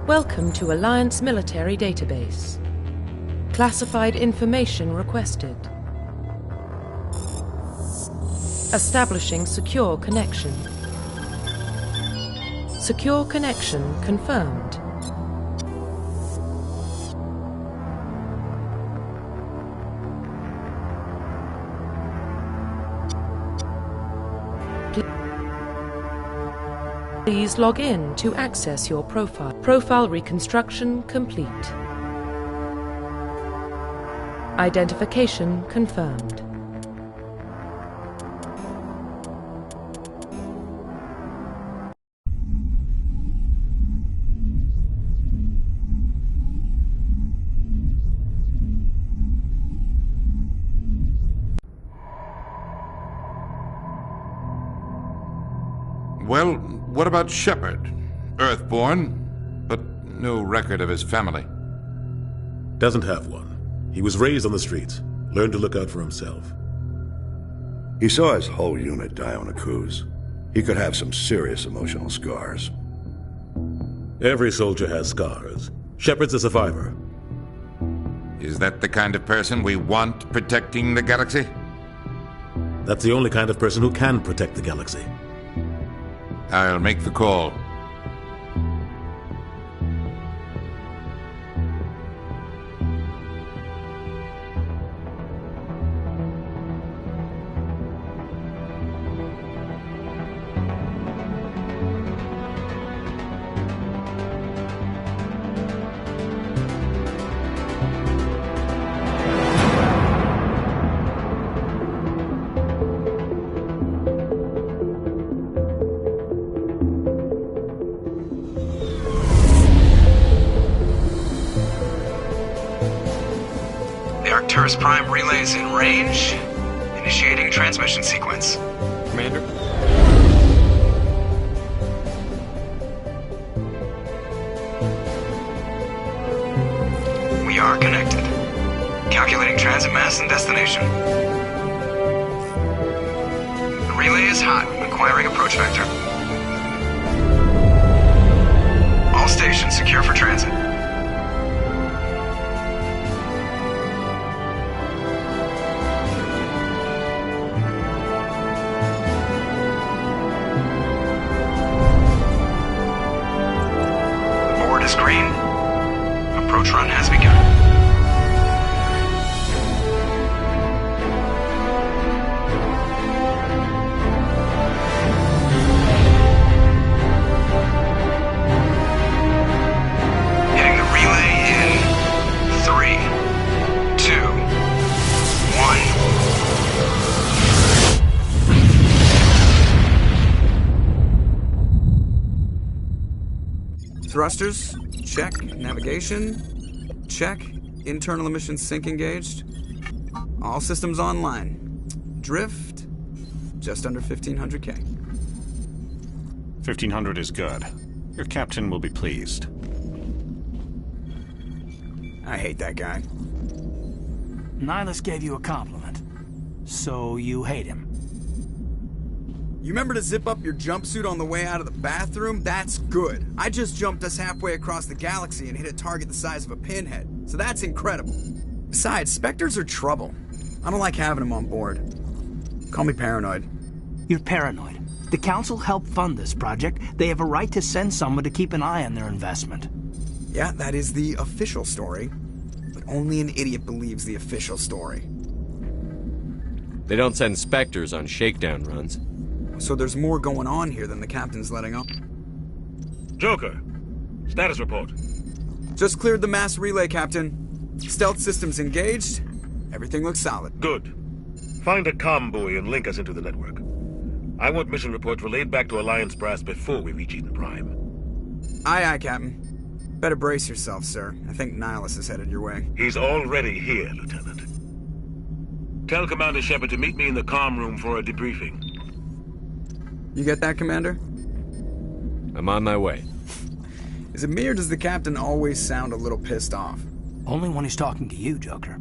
Welcome to Alliance Military Database. Classified information requested. Establishing secure connection. Secure connection confirmed. Please log in to access your profile. Profile reconstruction complete. Identification confirmed. Well, what about Shepard? Earthborn, but no record of his family. Doesn't have one. He was raised on the streets, learned to look out for himself. He saw his whole unit die on a cruise. He could have some serious emotional scars. Every soldier has scars. Shepard's a survivor. Is that the kind of person we want protecting the galaxy? That's the only kind of person who can protect the galaxy. I'll make the call. Arcturus Prime relays in range. Initiating transmission sequence. Commander? We are connected. Calculating transit mass and destination. The relay is hot, acquiring approach vector. All stations secure for transit. Green. Approach run has begun. Hitting the relay in 3, 2, 1. Thrusters. Check. Navigation. Check. Internal emissions sync engaged. All systems online. Drift. Just under 1500K. 1500 is good. Your captain will be pleased. I hate that guy. Nihilus gave you a compliment. So you hate him. You remember to zip up your jumpsuit on the way out of the bathroom? That's good. I just jumped us halfway across the galaxy and hit a target the size of a pinhead. So that's incredible. Besides, Spectres are trouble. I don't like having them on board. Call me paranoid. You're paranoid. The Council helped fund this project. They have a right to send someone to keep an eye on their investment. Yeah, that is the official story. But only an idiot believes the official story. They don't send Spectres on shakedown runs. So there's more going on here than the captain's letting on. Joker, status report. Just cleared the mass relay, Captain. Stealth systems engaged. Everything looks solid. Good. Find a comm buoy and link us into the network. I want mission reports relayed back to Alliance Brass before we reach Eden Prime. Aye, aye, Captain. Better brace yourself, sir. I think Nihilus is headed your way. He's already here, Lieutenant. Tell Commander Shepard to meet me in the comm room for a debriefing. You get that, Commander? I'm on my way. Is it me or does the captain always sound a little pissed off? Only when he's talking to you, Joker.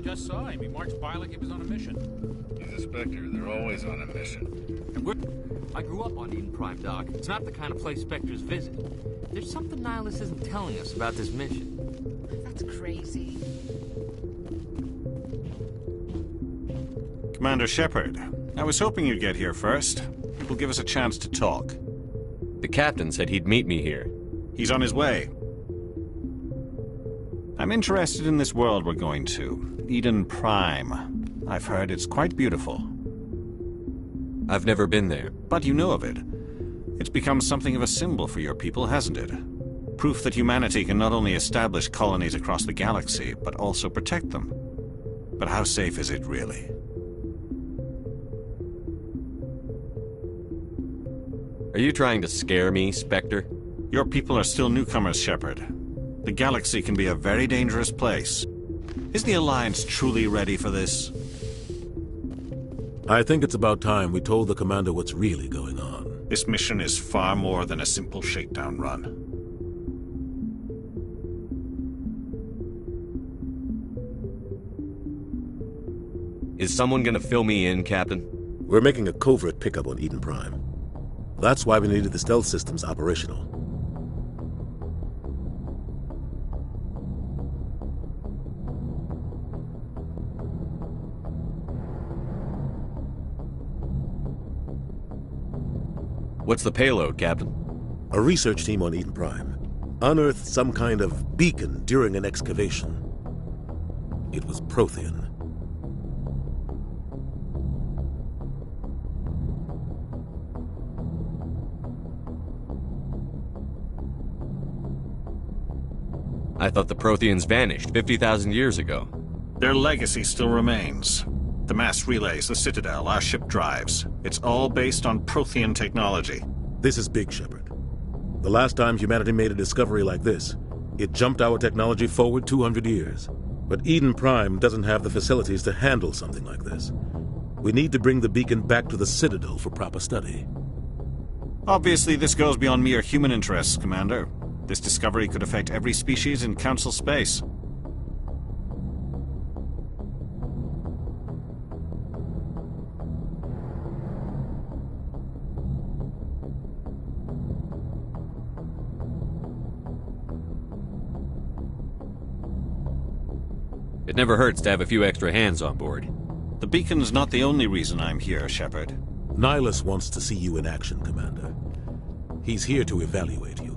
just saw him. He marched by like he was on a mission. He's a Spectre. They're always on a mission. I grew up on Eden Prime, Doc. It's not the kind of place Spectres visit. There's something Nihilus isn't telling us about this mission. That's crazy. Commander Shepard, I was hoping you'd get here first. It will give us a chance to talk. The captain said he'd meet me here. He's on his way. I'm interested in this world we're going to, Eden Prime. I've heard it's quite beautiful. I've never been there. But you know of it. It's become something of a symbol for your people, hasn't it? Proof that humanity can not only establish colonies across the galaxy, but also protect them. But how safe is it, really? Are you trying to scare me, Spectre? Your people are still newcomers, Shepard. The galaxy can be a very dangerous place. Is the Alliance truly ready for this? I think it's about time we told the Commander what's really going on. This mission is far more than a simple shakedown run. Is someone gonna fill me in, Captain? We're making a covert pickup on Eden Prime. That's why we needed the stealth systems operational. What's the payload, Captain? A research team on Eden Prime unearthed some kind of beacon during an excavation. It was Prothean. I thought the Protheans vanished 50,000 years ago. Their legacy still remains. The mass relays, the Citadel, our ship drives. It's all based on Prothean technology. This is big, Shepard. The last time humanity made a discovery like this, it jumped our technology forward 200 years. But Eden Prime doesn't have the facilities to handle something like this. We need to bring the beacon back to the Citadel for proper study. Obviously, this goes beyond mere human interests, Commander. This discovery could affect every species in Council space. It never hurts to have a few extra hands on board. The beacon's not the only reason I'm here, Shepard. Nihilus wants to see you in action, Commander. He's here to evaluate you.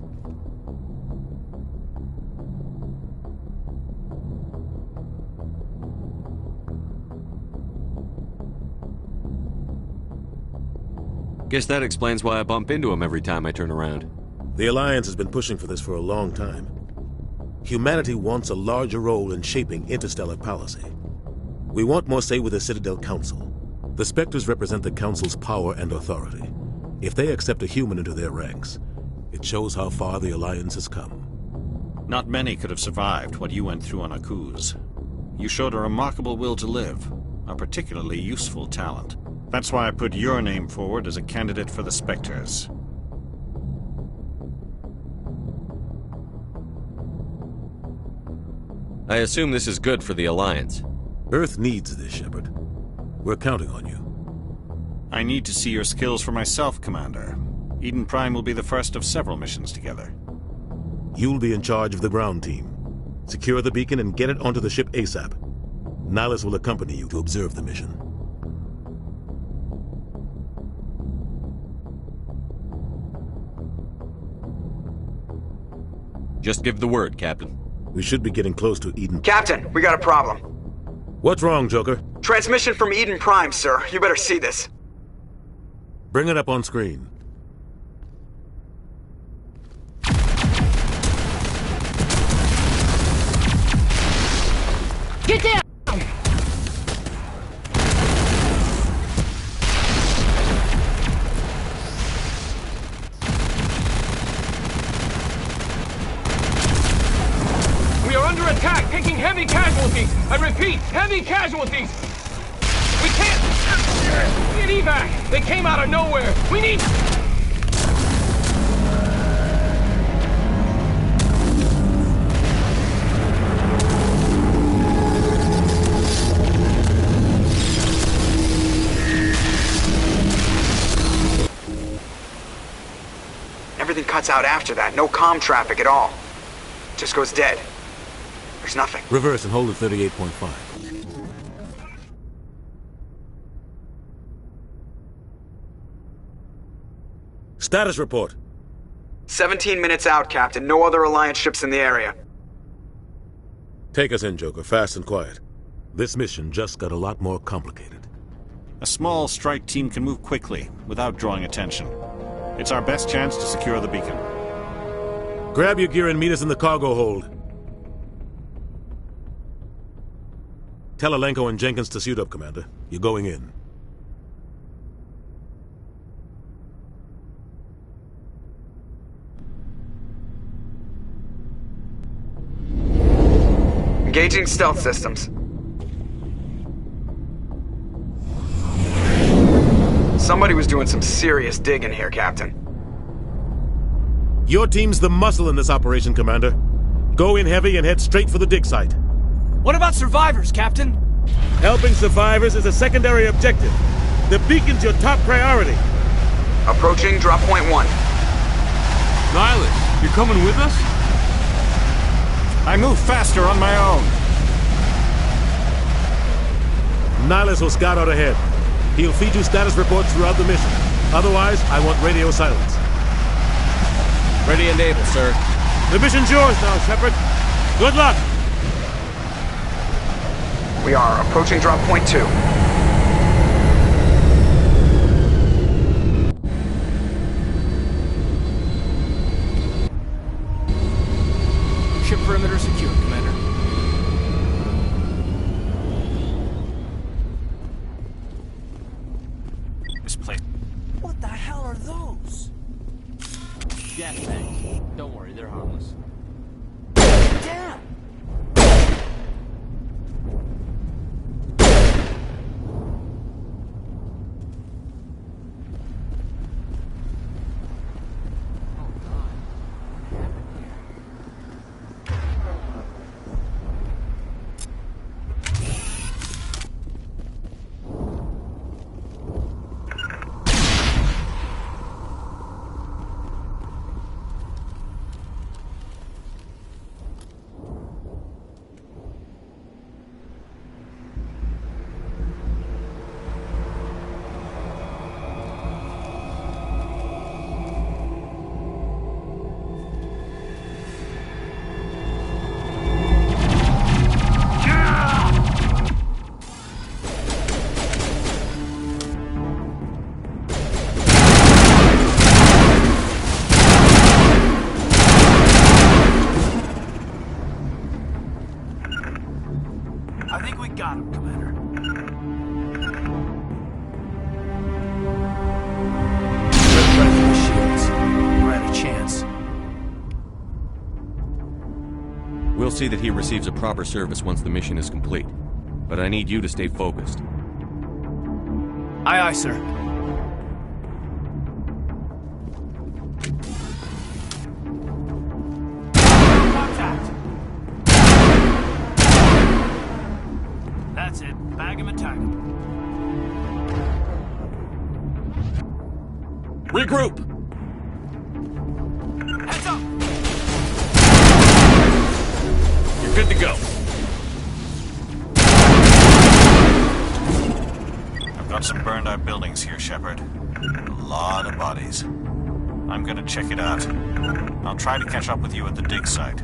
Guess that explains why I bump into him every time I turn around. The Alliance has been pushing for this for a long time. Humanity wants a larger role in shaping interstellar policy. We want more say with the Citadel Council. The Spectres represent the Council's power and authority. If they accept a human into their ranks, it shows how far the Alliance has come. Not many could have survived what you went through on Akuz. You showed a remarkable will to live, a particularly useful talent. That's why I put your name forward as a candidate for the Spectres. I assume this is good for the Alliance. Earth needs this, Shepard. We're counting on you. I need to see your skills for myself, Commander. Eden Prime will be the first of several missions together. You'll be in charge of the ground team. Secure the beacon and get it onto the ship ASAP. Nihilus will accompany you to observe the mission. Just give the word, Captain. We should be getting close to Eden. Captain, we got a problem. What's wrong, Joker? Transmission from Eden Prime, sir. You better see this. Bring it up on screen. Get down! We are under attack, taking heavy casualties. I repeat, heavy casualties. We can't get evac. They came out of nowhere. We need... everything cuts out after that. No comm traffic at all. Just goes dead. There's nothing. Reverse and hold at 38.5. Status report. 17 minutes out, Captain. No other Alliance ships in the area. Take us in, Joker, fast and quiet. This mission just got a lot more complicated. A small strike team can move quickly, without drawing attention. It's our best chance to secure the beacon. Grab your gear and meet us in the cargo hold. Tell Alenko and Jenkins to suit up, Commander. You're going in. Engaging stealth systems. Somebody was doing some serious digging here, Captain. Your team's the muscle in this operation, Commander. Go in heavy and head straight for the dig site. What about survivors, Captain? Helping survivors is a secondary objective. The beacon's your top priority. Approaching drop point 1. Nihilus, you're coming with us? I move faster on my own. Nihilus will scout out ahead. He'll feed you status reports throughout the mission. Otherwise, I want radio silence. Ready and able, sir. The mission's yours now, Shepard. Good luck! We are approaching drop point 2. Ship perimeter secure, Commander. This place. What the hell are those? Gas tanks. Don't worry, they're harmless. Damn! I think we got him, Commander. We're ready for the shields. We're at a chance. We'll see that he receives a proper service once the mission is complete. But I need you to stay focused. Aye, aye, sir. Contact! That's it. Bag him and tag him. Regroup! Heads up! You're good to go. I've got some burned-out buildings here, Shepard. A lot of bodies. I'm gonna check it out. I'll try to catch up with you at the dig site.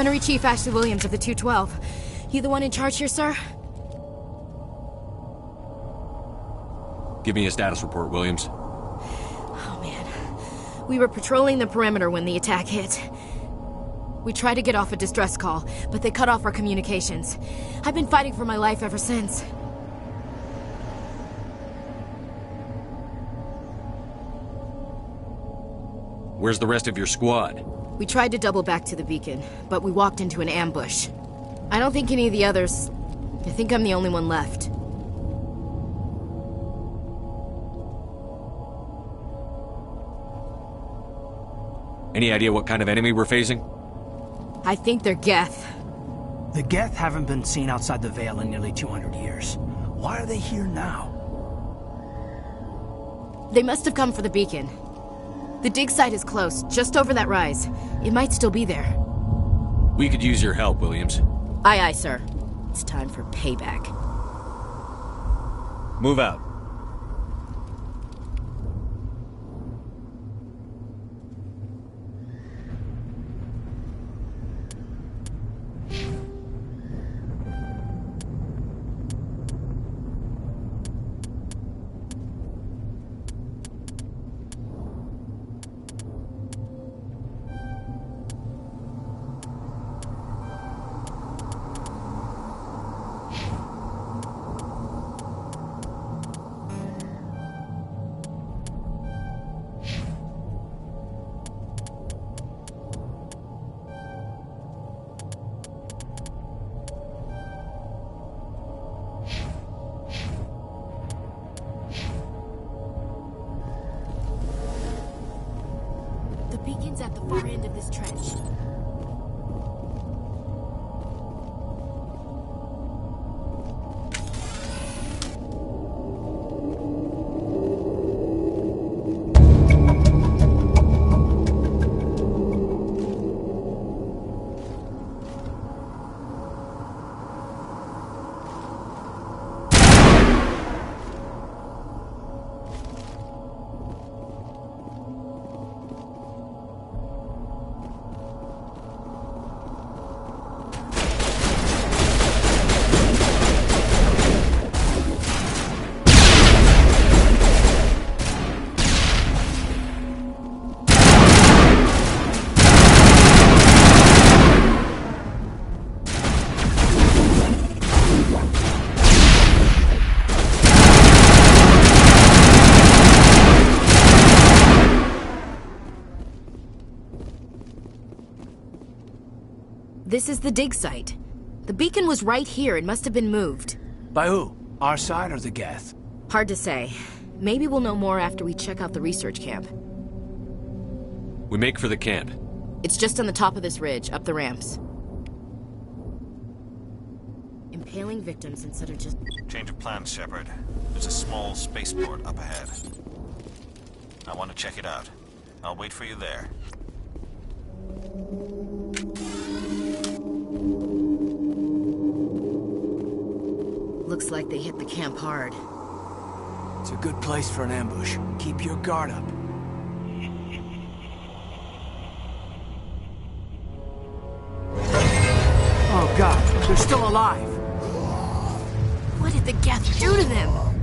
Gunnery Chief Ashley Williams of the 212. You the one in charge here, sir? Give me a status report, Williams. Oh, man. We were patrolling the perimeter when the attack hit. We tried to get off a distress call, but they cut off our communications. I've been fighting for my life ever since. Where's the rest of your squad? We tried to double back to the beacon, but we walked into an ambush. I don't think any of the others... I think I'm the only one left. Any idea what kind of enemy we're facing? I think they're Geth. The Geth haven't been seen outside the Veil in nearly 200 years. Why are they here now? They must have come for the beacon. The dig site is close, just over that rise. It might still be there. We could use your help, Williams. Aye, aye, sir. It's time for payback. Move out. The beacon's at the far end of this trench. This is the dig site. The beacon was right here. It must have been moved. By who? Our side or the Geth? Hard to say. Maybe we'll know more after we check out the research camp. We make for the camp. It's just on the top of this ridge, up the ramps. Impaling victims instead of just... Change of plans, Shepard. There's a small spaceport up ahead. I want to check it out. I'll wait for you there. Looks like they hit the camp hard. It's a good place for an ambush. Keep your guard up. Oh God, they're still alive! What did the Geth do to them?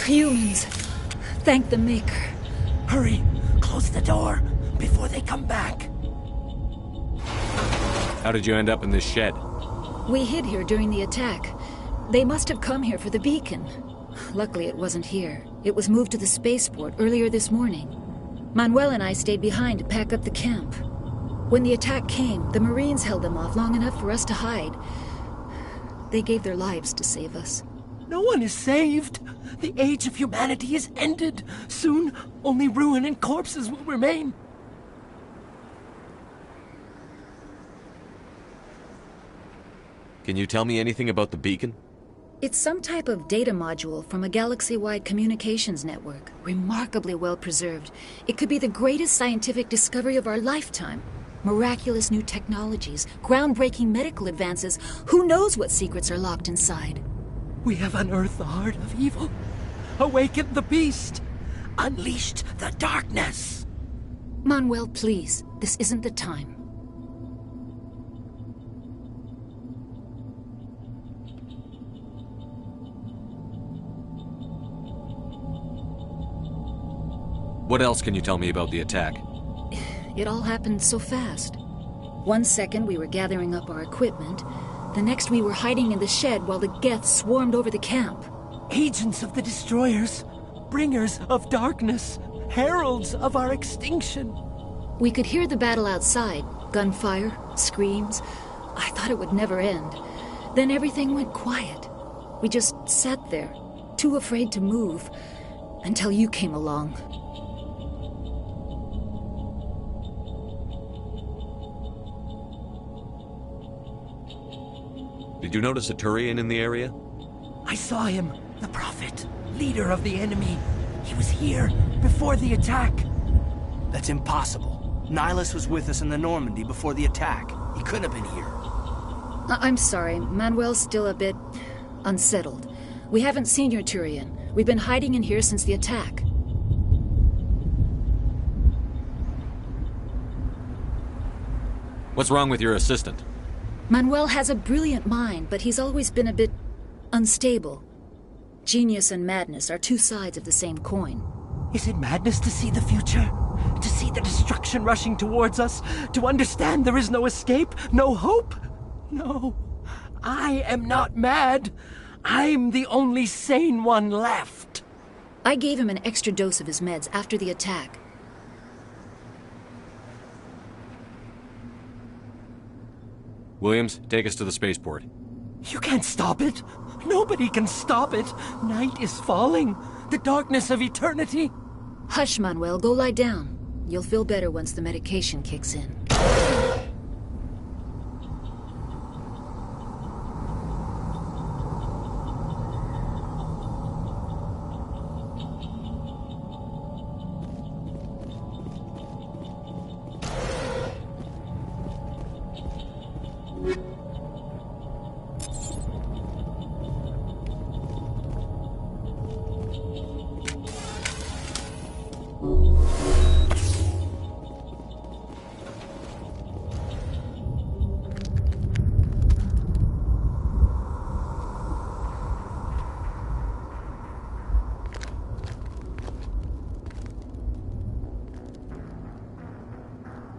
Humans. Thank the Maker. Hurry! Close the door before they come back. How did you end up in this shed? We hid here during the attack. They must have come here for the beacon. Luckily, it wasn't here. It was moved to the spaceport earlier this morning. Manuel and I stayed behind to pack up the camp. When the attack came, the Marines held them off long enough for us to hide. They gave their lives to save us. No one is saved. The age of humanity is ended. Soon, only ruin and corpses will remain. Can you tell me anything about the beacon? It's some type of data module from a galaxy-wide communications network. Remarkably well preserved. It could be the greatest scientific discovery of our lifetime. Miraculous new technologies, groundbreaking medical advances. Who knows what secrets are locked inside? We have unearthed the heart of evil, awakened the beast, unleashed the darkness. Manuel, please. This isn't the time. What else can you tell me about the attack? It all happened so fast. 1 second we were gathering up our equipment. The next we were hiding in the shed while the Geth swarmed over the camp. Agents of the Destroyers, bringers of darkness, heralds of our extinction. We could hear the battle outside. Gunfire, screams. I thought it would never end. Then everything went quiet. We just sat there, too afraid to move, until you came along. Did you notice a Turian in the area? I saw him, the Prophet, leader of the enemy. He was here before the attack. That's impossible. Nihilus was with us in the Normandy before the attack. He couldn't have been here. I'm sorry. Manuel's still a bit unsettled. We haven't seen your Turian. We've been hiding in here since the attack. What's wrong with your assistant? Manuel has a brilliant mind, but he's always been a bit unstable. Genius and madness are two sides of the same coin. Is it madness to see the future? To see the destruction rushing towards us? To understand there is no escape? No hope? No. I am not mad. I'm the only sane one left. I gave him an extra dose of his meds after the attack. Williams, take us to the spaceport. You can't stop it. Nobody can stop it. Night is falling. The darkness of eternity. Hush, Manuel. Go lie down. You'll feel better once the medication kicks in.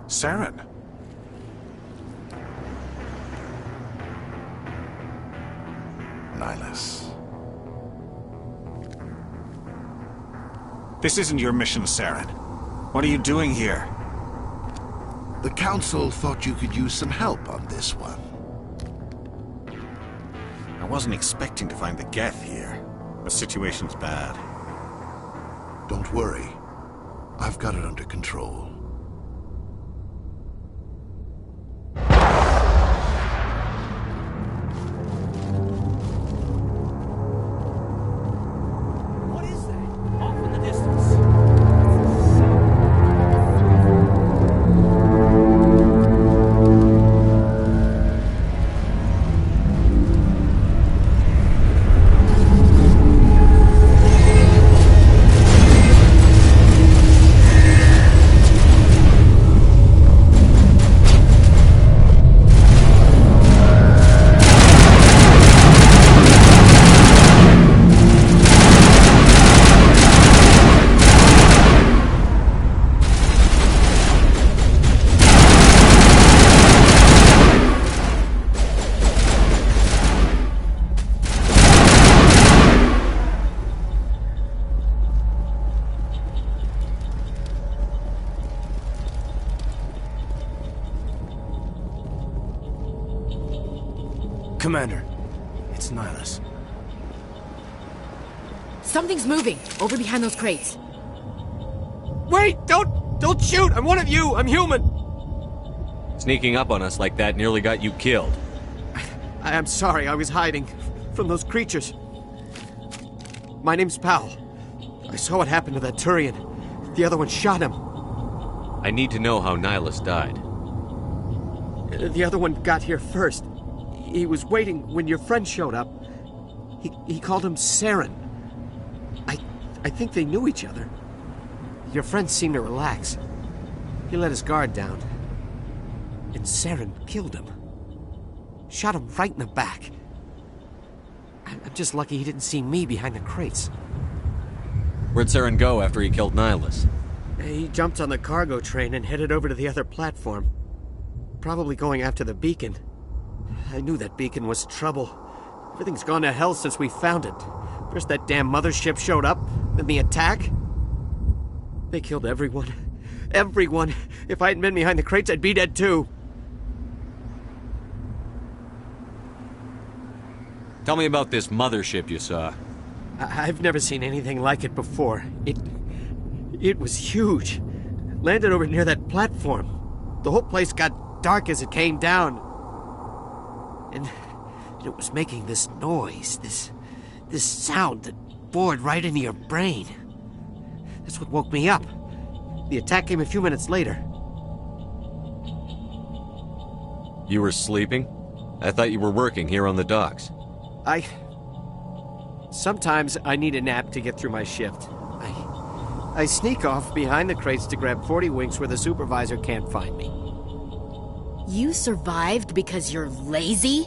Saren. Nihilus. This isn't your mission, Saren. What are you doing here? The Council thought you could use some help on this one. I wasn't expecting to find the Geth here. The situation's bad. Don't worry. I've got it under control. Commander, it's Nihilus. Something's moving over behind those crates. Wait! Don't shoot! I'm one of you! I'm human! Sneaking up on us like that nearly got you killed. I'm sorry, I was hiding from those creatures. My name's Powell. I saw what happened to that Turian. The other one shot him. I need to know how Nihilus died. The other one got here first. He was waiting when your friend showed up. He called him Saren. I think they knew each other. Your friend seemed to relax. He let his guard down. And Saren killed him. Shot him right in the back. I'm just lucky he didn't see me behind the crates. Where'd Saren go after he killed Nihilus? He jumped on the cargo train and headed over to the other platform. Probably going after the beacon. I knew that beacon was trouble. Everything's gone to hell since we found it. First that damn mothership showed up, then the attack. They killed everyone. Everyone. If I hadn't been behind the crates, I'd be dead too. Tell me about this mothership you saw. I've never seen anything like it before. It was huge. Landed over near that platform. The whole place got dark as it came down. And it was making this noise, this sound that bored right into your brain. That's what woke me up. The attack came a few minutes later. You were sleeping? I thought you were working here on the docks. Sometimes I need a nap to get through my shift. I sneak off behind the crates to grab 40 winks where the supervisor can't find me. You survived because you're lazy?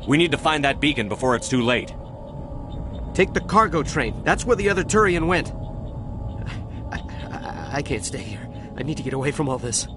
We need to find that beacon before it's too late. Take the cargo train. That's where the other Turian went. I can't stay here. I need to get away from all this.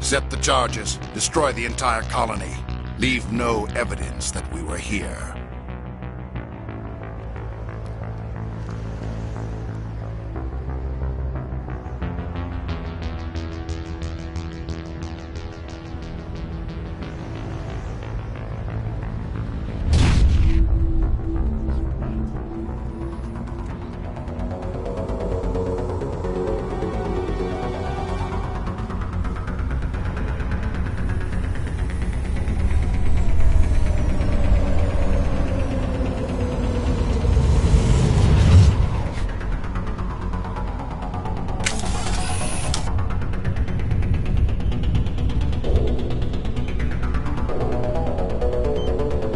Accept the charges. Destroy the entire colony. Leave no evidence that we were here.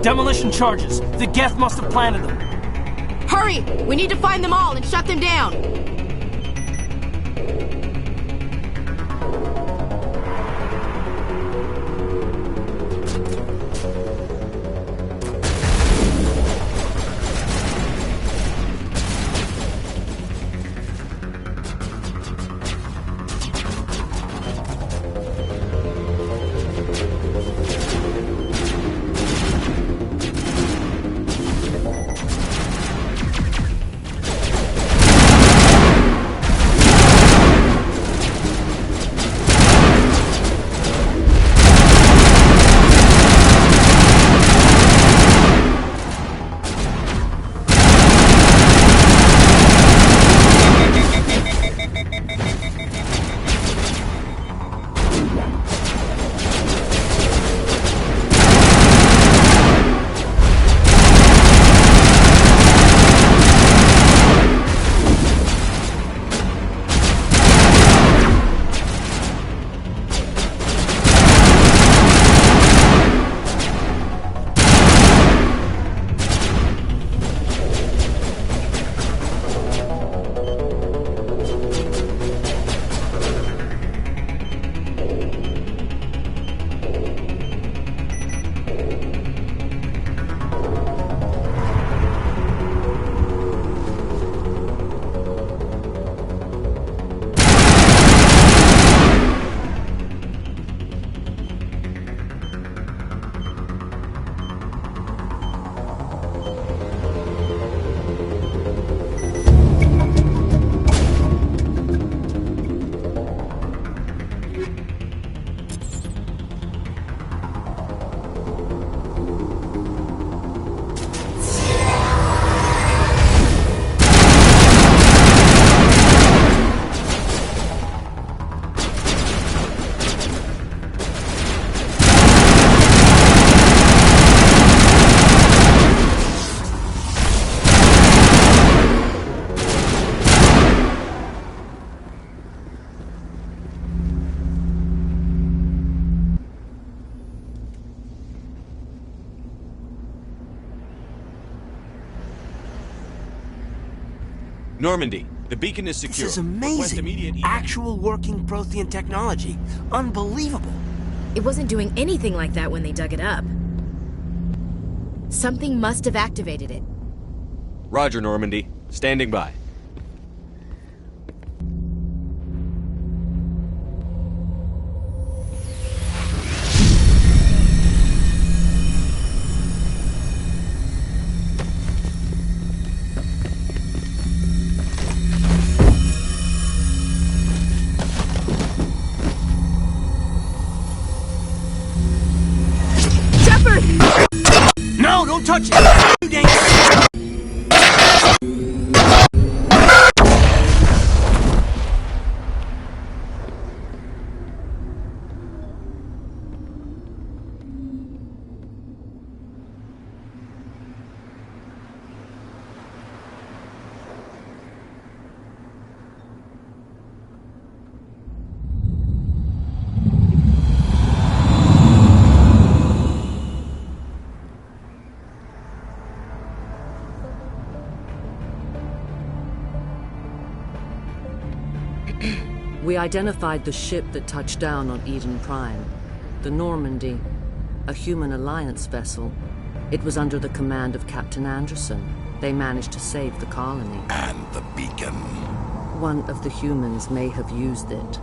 Demolition charges. The Geth must have planted them. Hurry! We need to find them all and shut them down! Normandy, the beacon is secure. This is amazing. Actual working Prothean technology. Unbelievable. It wasn't doing anything like that when they dug it up. Something must have activated it. Roger, Normandy. Standing by. No, don't touch it! Too dangerous! We identified the ship that touched down on Eden Prime. The Normandy, a human alliance vessel. It was under the command of Captain Anderson. They managed to save the colony. And the beacon. One of the humans may have used it.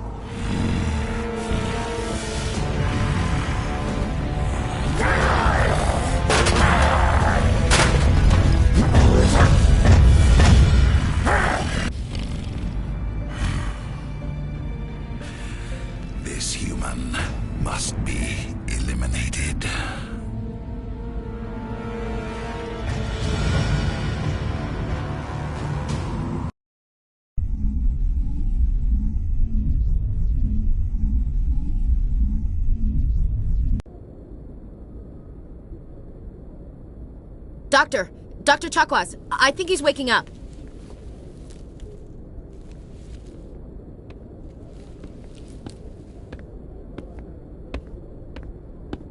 Doctor Chakwas, I think he's waking up.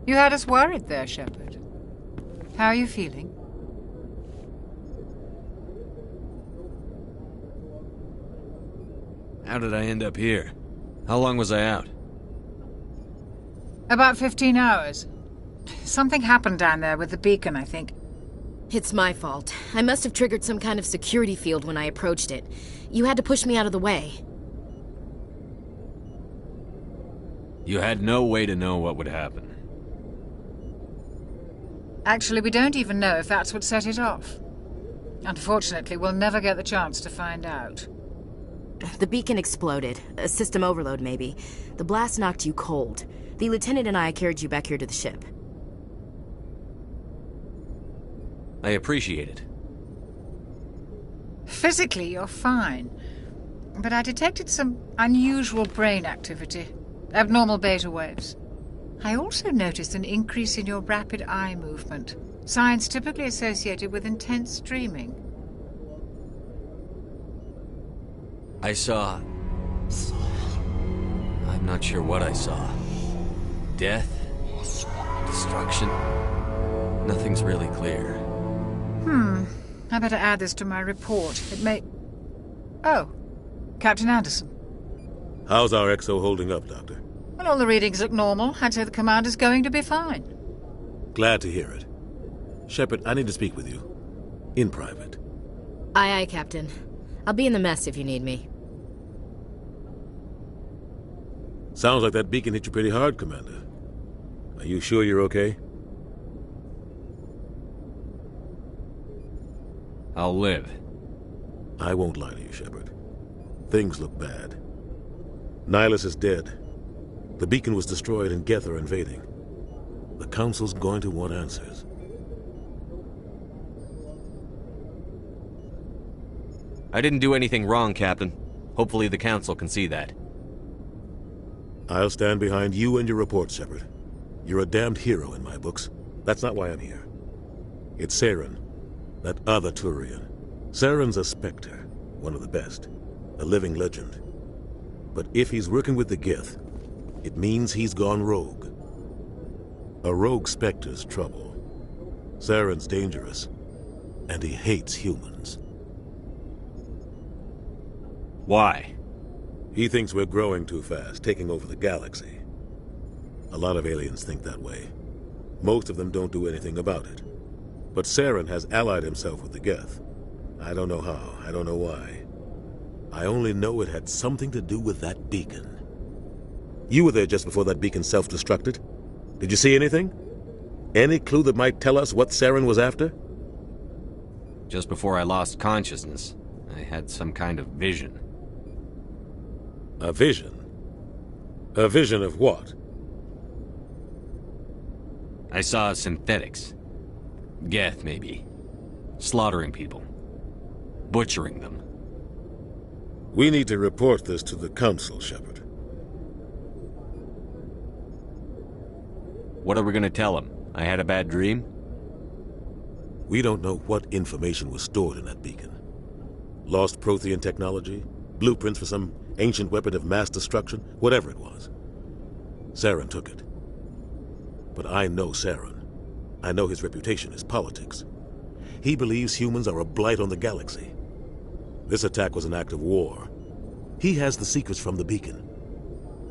You had us worried there, Shepard. How are you feeling? How did I end up here? How long was I out? About 15 hours. Something happened down there with the beacon, I think. It's my fault. I must have triggered some kind of security field when I approached it. You had to push me out of the way. You had no way to know what would happen. Actually, we don't even know if that's what set it off. Unfortunately, we'll never get the chance to find out. The beacon exploded. A system overload, maybe. The blast knocked you cold. The lieutenant and I carried you back here to the ship. I appreciate it. Physically, you're fine. But I detected some unusual brain activity. Abnormal beta waves. I also noticed an increase in your rapid eye movement. Signs typically associated with intense dreaming. I saw... I'm not sure what I saw. Death? Destruction? Nothing's really clear. I better add this to my report. It may... Oh, Captain Anderson. How's our XO holding up, Doctor? Well, all the readings look normal. I'd say the commander's going to be fine. Glad to hear it. Shepard, I need to speak with you. In private. Aye, Captain. I'll be in the mess if you need me. Sounds like that beacon hit you pretty hard, Commander. Are you sure you're okay? I'll live. I won't lie to you, Shepard. Things look bad. Nihilus is dead. The beacon was destroyed and Geth are invading. The Council's going to want answers. I didn't do anything wrong, Captain. Hopefully the Council can see that. I'll stand behind you and your report, Shepard. You're a damned hero in my books. That's not why I'm here. It's Saren, that other Turian. Saren's a Spectre, one of the best, a living legend. But if he's working with the Geth, it means he's gone rogue. A rogue Spectre's trouble. Saren's dangerous, and he hates humans. Why? He thinks we're growing too fast, taking over the galaxy. A lot of aliens think that way. Most of them don't do anything about it. But Saren has allied himself with the Geth. I don't know how, I don't know why. I only know it had something to do with that beacon. You were there just before that beacon self-destructed. Did you see anything? Any clue that might tell us what Saren was after? Just before I lost consciousness, I had some kind of vision. A vision? A vision of what? I saw synthetics. Geth, maybe. Slaughtering people. Butchering them. We need to report this to the Council, Shepard. What are we gonna tell them? I had a bad dream? We don't know what information was stored in that beacon. Lost Prothean technology? Blueprints for some ancient weapon of mass destruction? Whatever it was. Saren took it. But I know Saren. I know his reputation is politics. He believes humans are a blight on the galaxy. This attack was an act of war. He has the secrets from the beacon.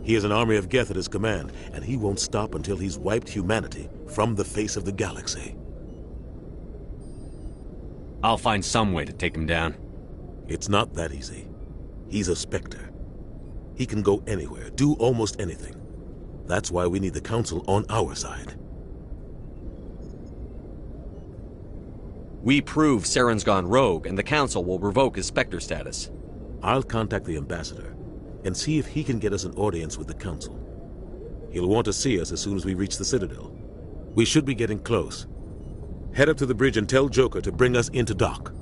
He has an army of Geth at his command, and he won't stop until he's wiped humanity from the face of the galaxy. I'll find some way to take him down. It's not that easy. He's a Spectre. He can go anywhere, do almost anything. That's why we need the Council on our side. We prove Saren's gone rogue, and the Council will revoke his Spectre status. I'll contact the Ambassador and see if he can get us an audience with the Council. He'll want to see us as soon as we reach the Citadel. We should be getting close. Head up to the bridge and tell Joker to bring us into dock.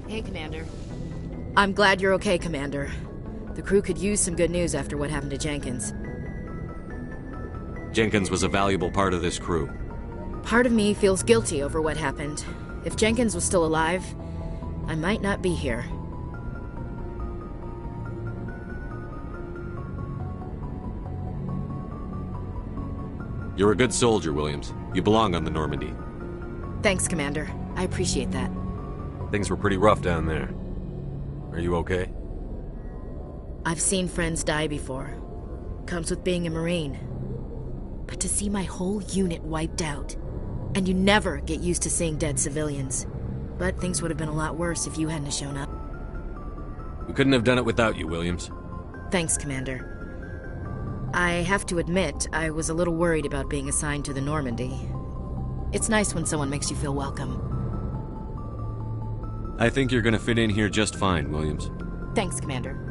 Hey, okay, Commander. I'm glad you're okay, Commander. The crew could use some good news after what happened to Jenkins. Jenkins was a valuable part of this crew. Part of me feels guilty over what happened. If Jenkins was still alive, I might not be here. You're a good soldier, Williams. You belong on the Normandy. Thanks, Commander. I appreciate that. Things were pretty rough down there. Are you okay? I've seen friends die before. Comes with being a Marine. But to see my whole unit wiped out, and you never get used to seeing dead civilians. But things would have been a lot worse if you hadn't shown up. We couldn't have done it without you, Williams. Thanks, Commander. I have to admit, I was a little worried about being assigned to the Normandy. It's nice when someone makes you feel welcome. I think you're gonna fit in here just fine, Williams. Thanks, Commander.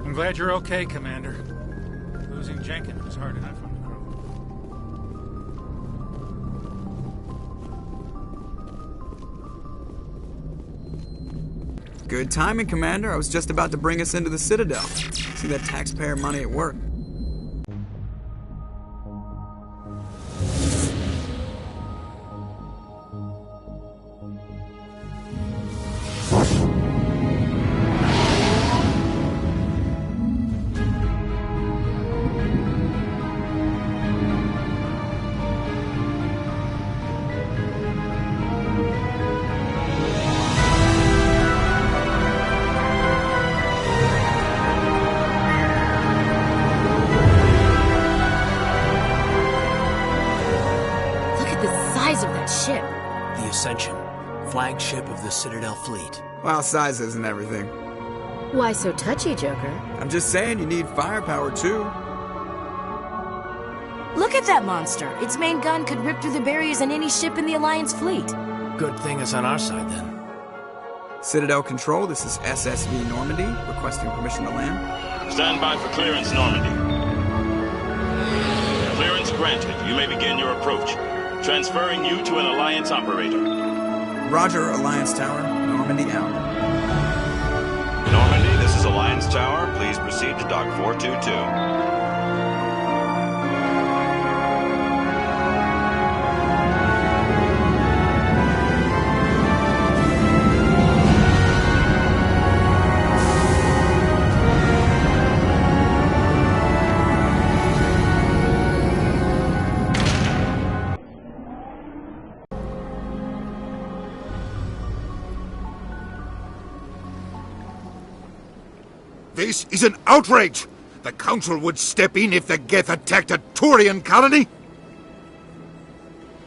I'm glad you're okay, Commander. Losing Jenkins was hard enough on the crew. Good timing, Commander. I was just about to bring us into the Citadel. See that taxpayer money at work. Flagship of the Citadel fleet. Well, size isn't everything. Why so touchy, Joker? I'm just saying you need firepower, too. Look at that monster. Its main gun could rip through the barriers in any ship in the Alliance fleet. Good thing it's on our side, then. Citadel Control, this is SSV Normandy, requesting permission to land. Stand by for clearance, Normandy. Clearance granted. You may begin your approach. Transferring you to an Alliance operator. Roger, Alliance Tower. Normandy out. Normandy, this is Alliance Tower. Please proceed to Dock 422. This is an outrage! The Council would step in if the Geth attacked a Turian colony?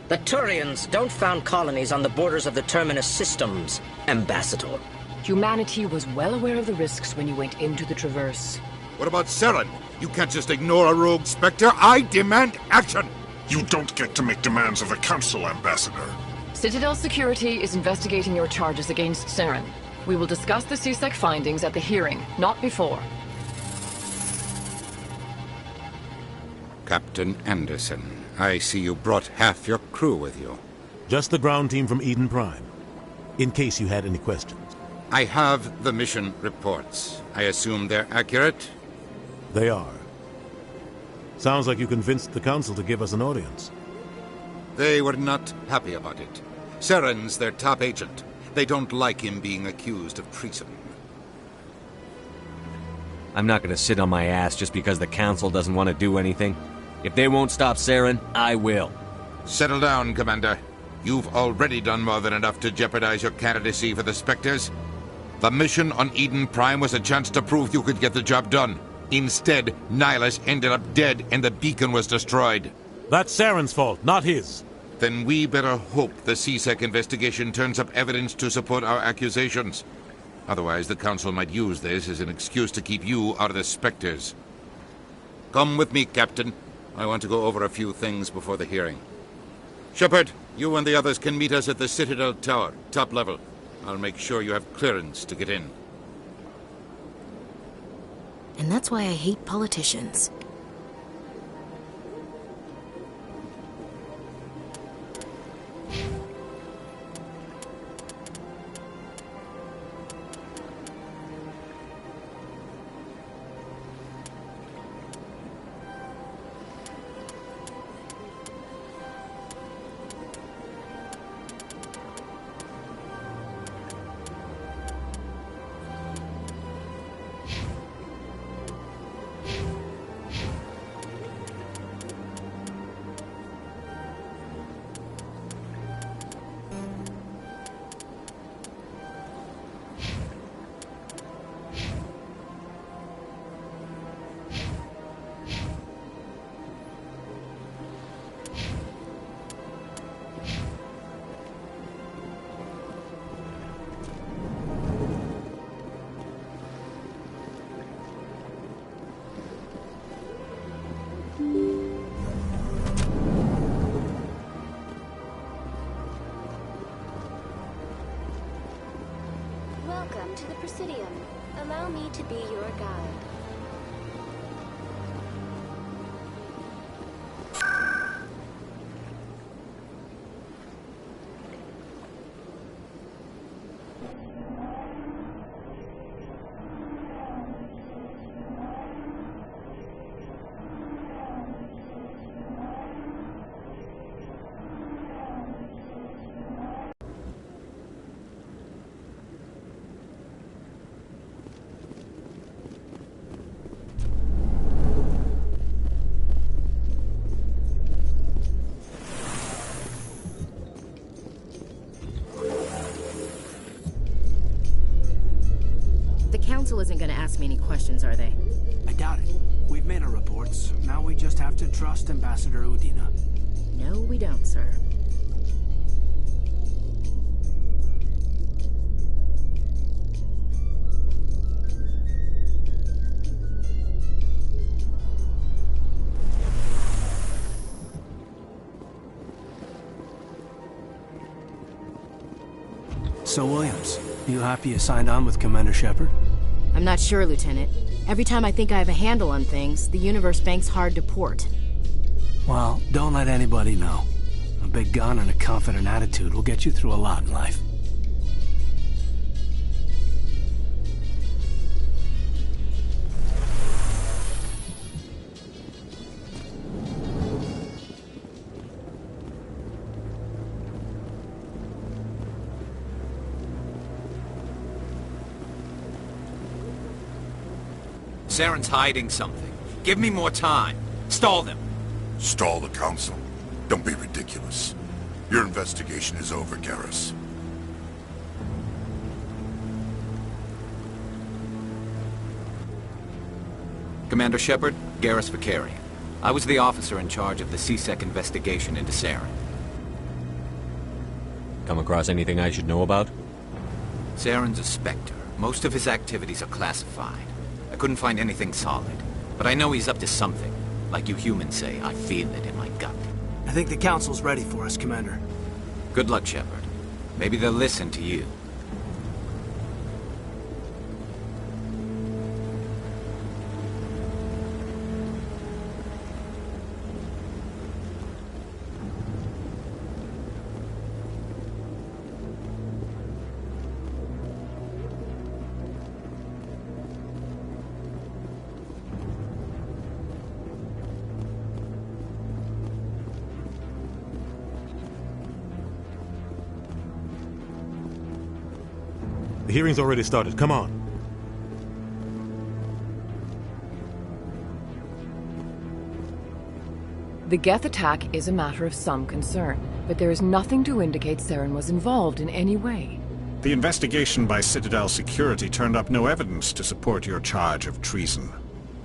The Turians don't found colonies on the borders of the Terminus systems, Ambassador. Humanity was well aware of the risks when you went into the Traverse. What about Saren? You can't just ignore a rogue Spectre. I demand action! You don't get to make demands of the Council, Ambassador. Citadel Security is investigating your charges against Saren. We will discuss the CSEC findings at the hearing, not before. Captain Anderson, I see you brought half your crew with you. Just the ground team from Eden Prime, in case you had any questions. I have the mission reports. I assume they're accurate? They are. Sounds like you convinced the Council to give us an audience. They were not happy about it. Saren's their top agent. They don't like him being accused of treason. I'm not gonna sit on my ass just because the Council doesn't want to do anything. If they won't stop Saren, I will. Settle down, Commander. You've already done more than enough to jeopardize your candidacy for the Spectres. The mission on Eden Prime was a chance to prove you could get the job done. Instead, Nihilus ended up dead and the beacon was destroyed. That's Saren's fault, not his. Then we better hope the CSEC investigation turns up evidence to support our accusations. Otherwise, the Council might use this as an excuse to keep you out of the Spectres. Come with me, Captain. I want to go over a few things before the hearing. Shepard, you and the others can meet us at the Citadel Tower, top level. I'll make sure you have clearance to get in. And that's why I hate politicians. Welcome to the Presidium. Allow me to be your guide. Council isn't going to ask me any questions, are they? I doubt it. We've made our reports. Now we just have to trust Ambassador Udina. No, we don't, sir. So, Williams, you happy you signed on with Commander Shepard? I'm not sure, Lieutenant. Every time I think I have a handle on things, the Universe Bank's hard to port. Well, don't let anybody know. A big gun and a confident attitude will get you through a lot in life. Saren's hiding something. Give me more time. Stall them. Stall the Council? Don't be ridiculous. Your investigation is over, Garrus. Commander Shepard, Garrus Vakarian. I was the officer in charge of the CSEC investigation into Saren. Come across anything I should know about? Saren's a Spectre. Most of his activities are classified. I couldn't find anything solid. But I know he's up to something. Like you humans say, I feel it in my gut. I think the Council's ready for us, Commander. Good luck, Shepard. Maybe they'll listen to you. The hearing's already started. Come on. The Geth attack is a matter of some concern, but there is nothing to indicate Saren was involved in any way. The investigation by Citadel Security turned up no evidence to support your charge of treason.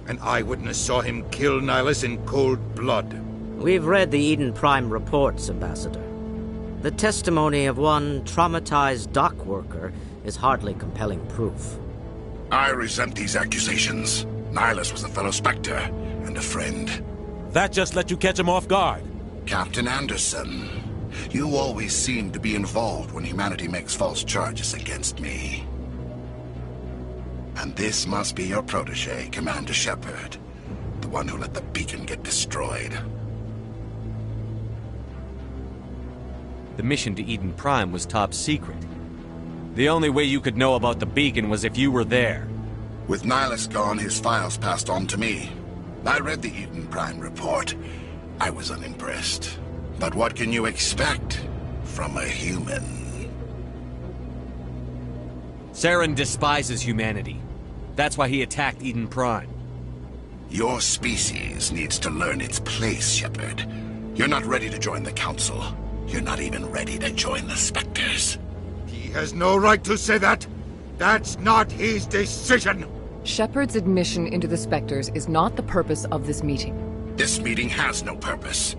An eyewitness saw him kill Nihilus in cold blood. We've read the Eden Prime reports, Ambassador. The testimony of one traumatized dock worker is hardly compelling proof. I resent these accusations. Nihilus was a fellow Spectre and a friend. That just let you catch him off guard. Captain Anderson, you always seem to be involved when humanity makes false charges against me. And this must be your protege, Commander Shepard, the one who let the beacon get destroyed. The mission to Eden Prime was top secret. The only way you could know about the beacon was if you were there. With Nihilus gone, his files passed on to me. I read the Eden Prime report. I was unimpressed. But what can you expect from a human? Saren despises humanity. That's why he attacked Eden Prime. Your species needs to learn its place, Shepard. You're not ready to join the Council. You're not even ready to join the Spectres. He has no right to say that. That's not his decision. Shepard's admission into the Spectres is not the purpose of this meeting. This meeting has no purpose.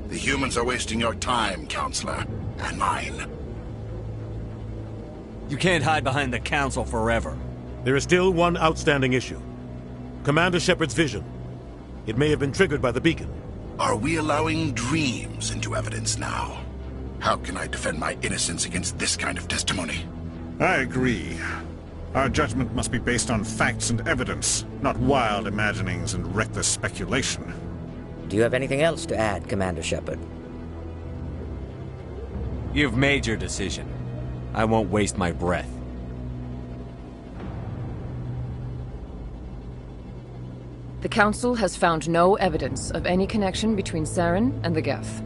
The humans are wasting your time, Counselor, and mine. You can't hide behind the Council forever. There is still one outstanding issue. Commander Shepard's vision. It may have been triggered by the beacon. Are we allowing dreams into evidence now? How can I defend my innocence against this kind of testimony? I agree. Our judgment must be based on facts and evidence, not wild imaginings and reckless speculation. Do you have anything else to add, Commander Shepard? You've made your decision. I won't waste my breath. The Council has found no evidence of any connection between Saren and the Geth.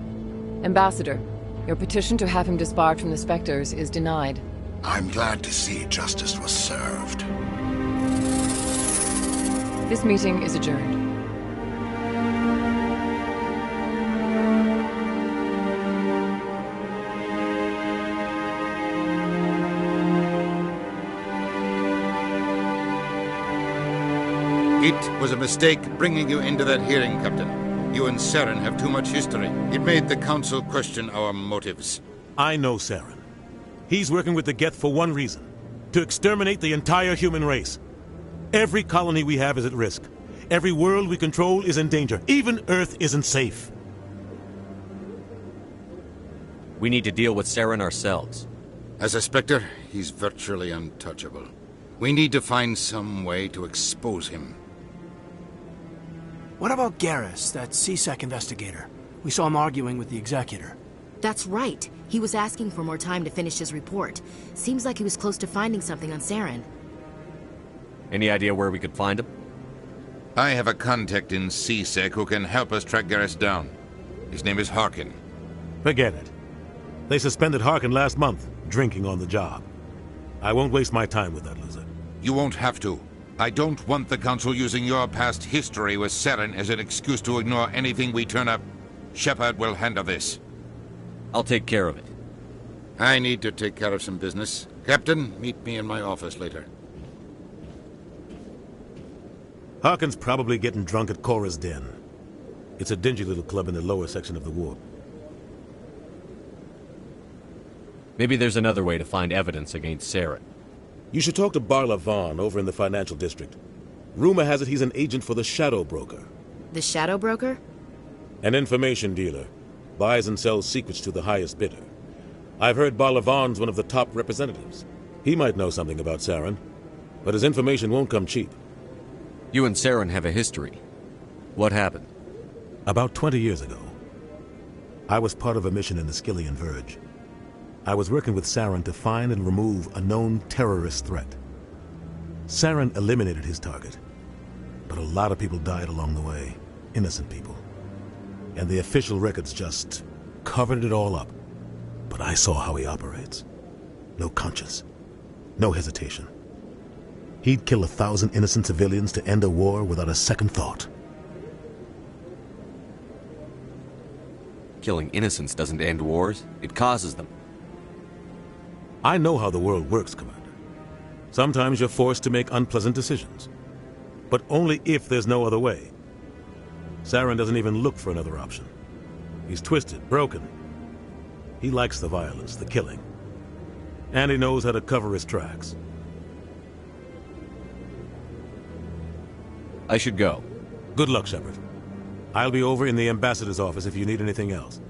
Ambassador, your petition to have him disbarred from the Spectres is denied. I'm glad to see justice was served. This meeting is adjourned. It was a mistake bringing you into that hearing, Captain. You and Saren have too much history. It made the Council question our motives. I know Saren. He's working with the Geth for one reason. To exterminate the entire human race. Every colony we have is at risk. Every world we control is in danger. Even Earth isn't safe. We need to deal with Saren ourselves. As a Spectre, he's virtually untouchable. We need to find some way to expose him. What about Garrus, that C-Sec investigator? We saw him arguing with the Executor. That's right. He was asking for more time to finish his report. Seems like he was close to finding something on Saren. Any idea where we could find him? I have a contact in C-Sec who can help us track Garrus down. His name is Harkin. Forget it. They suspended Harkin last month, drinking on the job. I won't waste my time with that loser. You won't have to. I don't want the Council using your past history with Saren as an excuse to ignore anything we turn up. Shepard will handle this. I'll take care of it. I need to take care of some business. Captain, meet me in my office later. Harkin's probably getting drunk at Cora's Den. It's a dingy little club in the lower section of the warp. Maybe there's another way to find evidence against Saren. You should talk to Barla Vaughn over in the financial district. Rumor has it he's an agent for the Shadow Broker. The Shadow Broker? An information dealer. Buys and sells secrets to the highest bidder. I've heard Barlavan's one of the top representatives. He might know something about Saren, but his information won't come cheap. You and Saren have a history. What happened? About 20 years ago, I was part of a mission in the Skillian Verge. I was working with Saren to find and remove a known terrorist threat. Saren eliminated his target, but a lot of people died along the way, innocent people. And the official records just covered it all up. But I saw how he operates. No conscience, no hesitation. He'd kill 1,000 innocent civilians to end a war without a second thought. Killing innocents doesn't end wars, it causes them. I know how the world works, Commander. Sometimes you're forced to make unpleasant decisions. But only if there's no other way. Saren doesn't even look for another option. He's twisted, broken. He likes the violence, the killing. And he knows how to cover his tracks. I should go. Good luck, Shepard. I'll be over in the ambassador's office if you need anything else.